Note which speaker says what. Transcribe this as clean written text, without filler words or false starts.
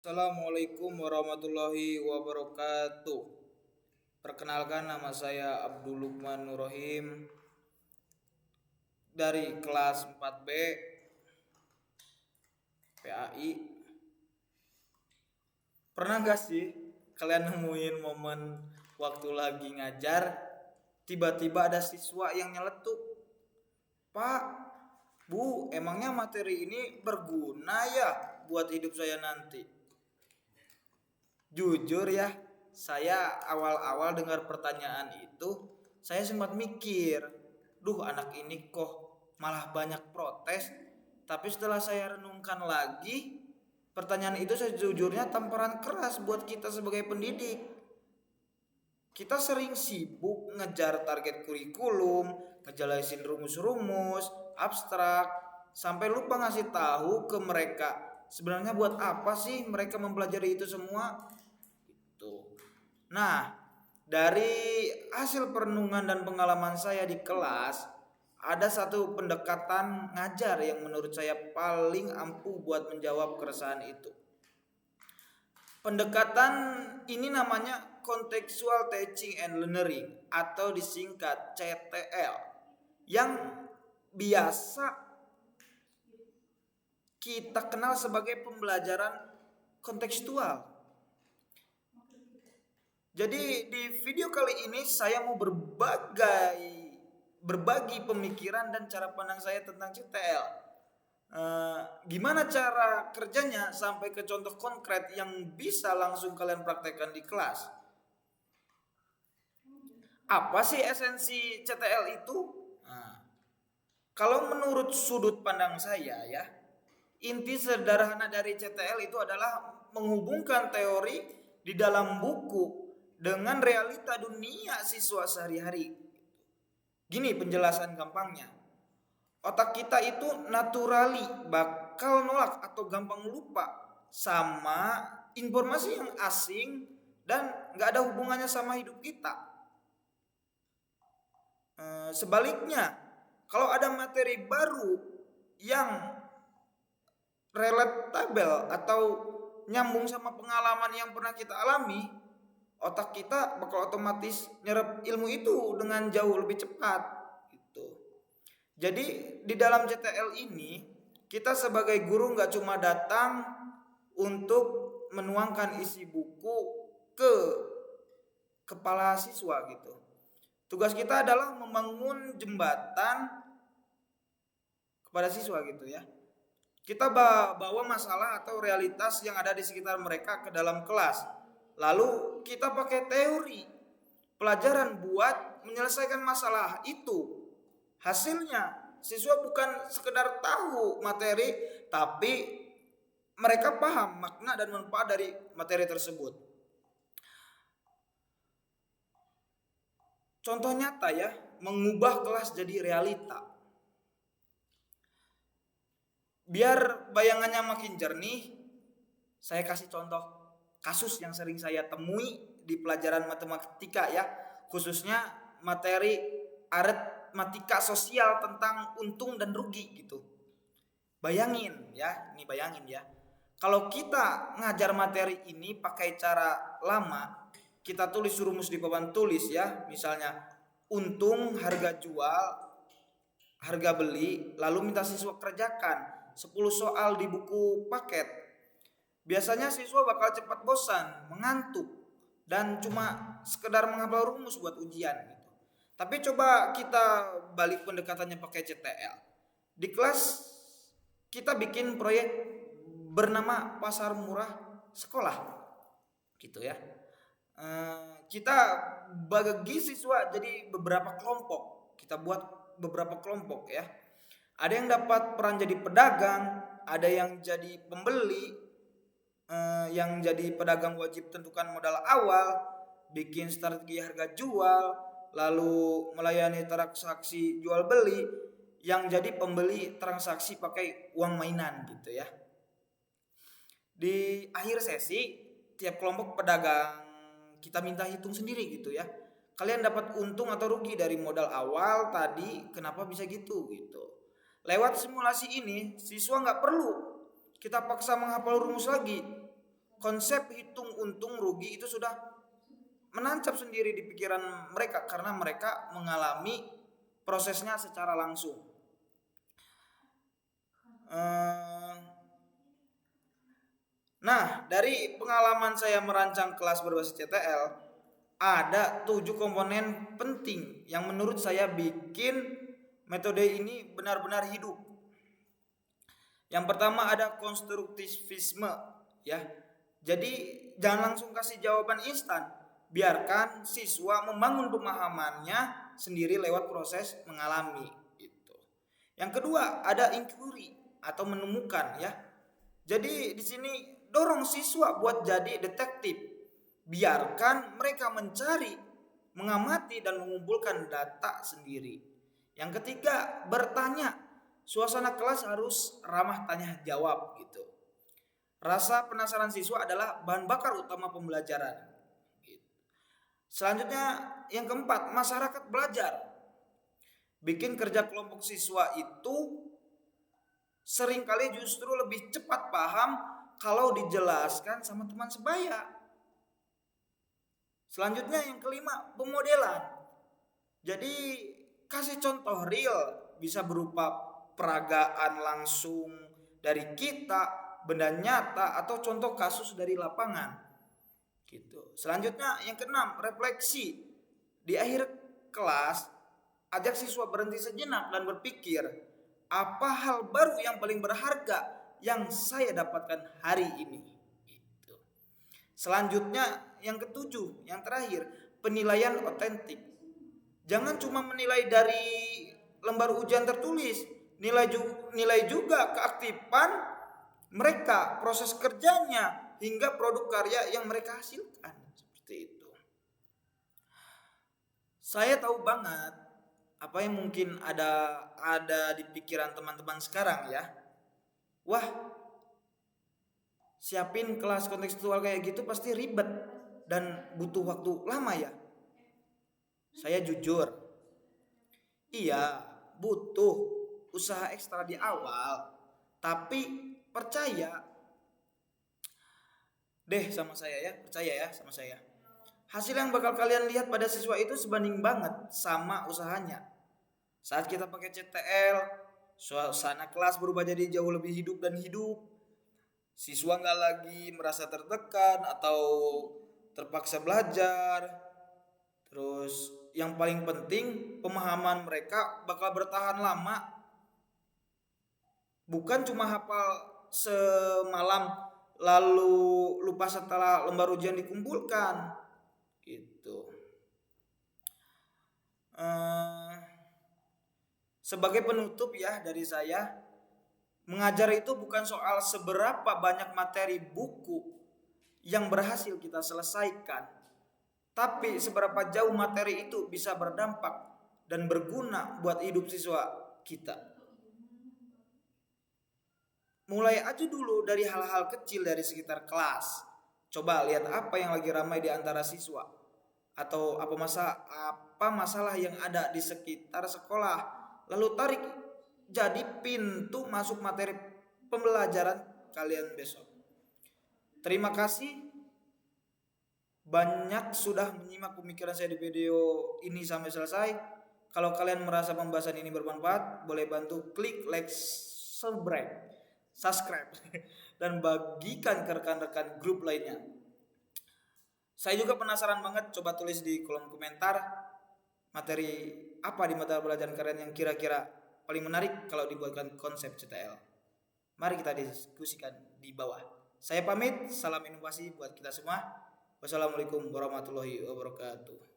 Speaker 1: Assalamualaikum warahmatullahi wabarakatuh. Perkenalkan, nama saya Abdul Lukman Nurrohim dari kelas 4B PAI. Pernah gak sih kalian nemuin momen waktu lagi ngajar, tiba-tiba ada siswa yang nyeletuk, "Pak, Bu, emangnya materi ini berguna ya buat hidup saya nanti?" Jujur ya, saya awal-awal dengar pertanyaan itu, saya sempat mikir, duh anak ini kok malah banyak protes. Tapi setelah saya renungkan lagi, pertanyaan itu sejujurnya tamparan keras buat kita sebagai pendidik. Kita sering sibuk ngejar target kurikulum, ngejelasin rumus-rumus, abstrak, sampai lupa ngasih tahu ke mereka sebenarnya buat apa sih mereka mempelajari itu semua. Tuh. Nah, dari hasil perenungan dan pengalaman saya di kelas, ada satu pendekatan ngajar yang menurut saya paling ampuh buat menjawab keresahan itu. Pendekatan ini namanya contextual teaching and learning atau disingkat CTL, yang biasa kita kenal sebagai pembelajaran kontekstual. Jadi di video kali ini saya mau berbagi pemikiran dan cara pandang saya tentang CTL. Gimana cara kerjanya sampai ke contoh konkret yang bisa langsung kalian praktekkan di kelas. Apa sih esensi CTL itu? Nah, kalau menurut sudut pandang saya ya, inti sederhana dari CTL itu adalah menghubungkan teori di dalam buku dengan realita dunia siswa sehari-hari. Gini penjelasan gampangnya. Otak kita itu naturally bakal nolak atau gampang lupa sama informasi yang asing dan gak ada hubungannya sama hidup kita. Sebaliknya, kalau ada materi baru yang relatable atau nyambung sama pengalaman yang pernah kita alami, otak kita bakal otomatis nyerap ilmu itu dengan jauh lebih cepat gitu. Jadi di dalam CTL ini kita sebagai guru nggak cuma datang untuk menuangkan isi buku ke kepala siswa gitu. Tugas kita adalah membangun jembatan kepada siswa gitu ya. Kita bawa masalah atau realitas yang ada di sekitar mereka ke dalam kelas. Lalu kita pakai teori pelajaran buat menyelesaikan masalah itu. Hasilnya siswa bukan sekedar tahu materi, tapi mereka paham makna dan manfaat dari materi tersebut. Contoh nyata ya, mengubah kelas jadi realita. Biar bayangannya makin jernih, saya kasih contoh kasus yang sering saya temui di pelajaran matematika ya, khususnya materi aritmatika sosial tentang untung dan rugi gitu. Bayangin ya, kalau kita ngajar materi ini pakai cara lama, kita tulis rumus di papan tulis ya, misalnya untung, harga jual, harga beli, lalu minta siswa kerjakan 10 soal di buku paket. Biasanya siswa bakal cepat bosan, mengantuk, dan cuma sekedar menghafal rumus buat ujian gitu. Tapi coba kita balik pendekatannya pakai CTL. Di kelas kita bikin proyek bernama pasar murah sekolah gitu ya. Kita bagi siswa jadi beberapa kelompok. Kita buat beberapa kelompok ya. Ada yang dapat peran jadi pedagang, ada yang jadi pembeli, yang jadi pedagang wajib tentukan modal awal, bikin strategi harga jual, lalu melayani transaksi jual beli, yang jadi pembeli transaksi pakai uang mainan gitu ya. Di akhir sesi, tiap kelompok pedagang kita minta hitung sendiri gitu ya. Kalian dapat untung atau rugi dari modal awal tadi, kenapa bisa gitu. Lewat simulasi ini, siswa nggak perlu kita paksa menghafal rumus lagi. konsep hitung untung rugi itu sudah menancap sendiri di pikiran mereka karena mereka mengalami prosesnya secara langsung. Nah, dari pengalaman saya merancang kelas berbasis CTL, ada 7 komponen penting yang menurut saya bikin metode ini benar-benar hidup. Yang pertama ada konstruktivisme, ya. Jadi jangan langsung kasih jawaban instan, biarkan siswa membangun pemahamannya sendiri lewat proses mengalami gitu. Yang kedua ada inquiry atau menemukan, ya. Jadi di sini dorong siswa buat jadi detektif. Biarkan mereka mencari, mengamati dan mengumpulkan data sendiri. Yang ketiga bertanya. Suasana kelas harus ramah tanya jawab gitu. Rasa penasaran siswa adalah bahan bakar utama pembelajaran. Selanjutnya yang keempat, masyarakat belajar. Bikin kerja kelompok siswa itu seringkali justru lebih cepat paham kalau dijelaskan sama teman sebaya. Selanjutnya yang kelima, pemodelan. Jadi kasih contoh real, bisa berupa peragaan langsung dari kita, benda nyata atau contoh kasus dari lapangan. Gitu. Selanjutnya yang keenam, refleksi. Di akhir kelas, ajak siswa berhenti sejenak dan berpikir, apa hal baru yang paling berharga yang saya dapatkan hari ini? Gitu. Selanjutnya yang ketujuh, yang terakhir, penilaian otentik. Jangan cuma menilai dari lembar ujian tertulis, nilai juga keaktifan mereka, proses kerjanya hingga produk karya yang mereka hasilkan. Seperti itu. Saya tahu banget apa yang mungkin ada di pikiran teman-teman sekarang, ya. Wah, siapin kelas kontekstual kayak gitu pasti ribet dan butuh waktu lama, ya. Saya jujur, iya, butuh usaha ekstra di awal, tapi percaya deh sama saya, ya, percaya ya sama saya. Hasil yang bakal kalian lihat pada siswa itu sebanding banget sama usahanya. Saat kita pakai CTL, suasana kelas berubah jadi jauh lebih hidup dan hidup. Siswa nggak lagi merasa tertekan atau terpaksa belajar. Terus yang paling penting, pemahaman mereka bakal bertahan lama. Bukan cuma hafal semalam lalu lupa setelah lembar ujian dikumpulkan gitu. Sebagai penutup, ya, dari saya, mengajar itu bukan soal seberapa banyak materi buku yang berhasil kita selesaikan, tapi seberapa jauh materi itu bisa berdampak dan berguna buat hidup siswa kita. Mulai aja dulu dari hal-hal kecil dari sekitar kelas. Coba lihat apa yang lagi ramai di antara siswa, atau apa masalah yang ada di sekitar sekolah. Lalu tarik jadi pintu masuk materi pembelajaran kalian besok. Terima kasih banyak sudah menyimak pemikiran saya di video ini sampai selesai. Kalau kalian merasa pembahasan ini bermanfaat, boleh bantu klik like, subscribe dan bagikan ke rekan-rekan grup lainnya. Saya juga penasaran banget, coba tulis di kolom komentar materi apa di mata pelajaran kalian yang kira-kira paling menarik kalau dibuatkan konsep CTL. Mari kita diskusikan di bawah. Saya pamit, salam inovasi buat kita semua. Wassalamualaikum warahmatullahi wabarakatuh.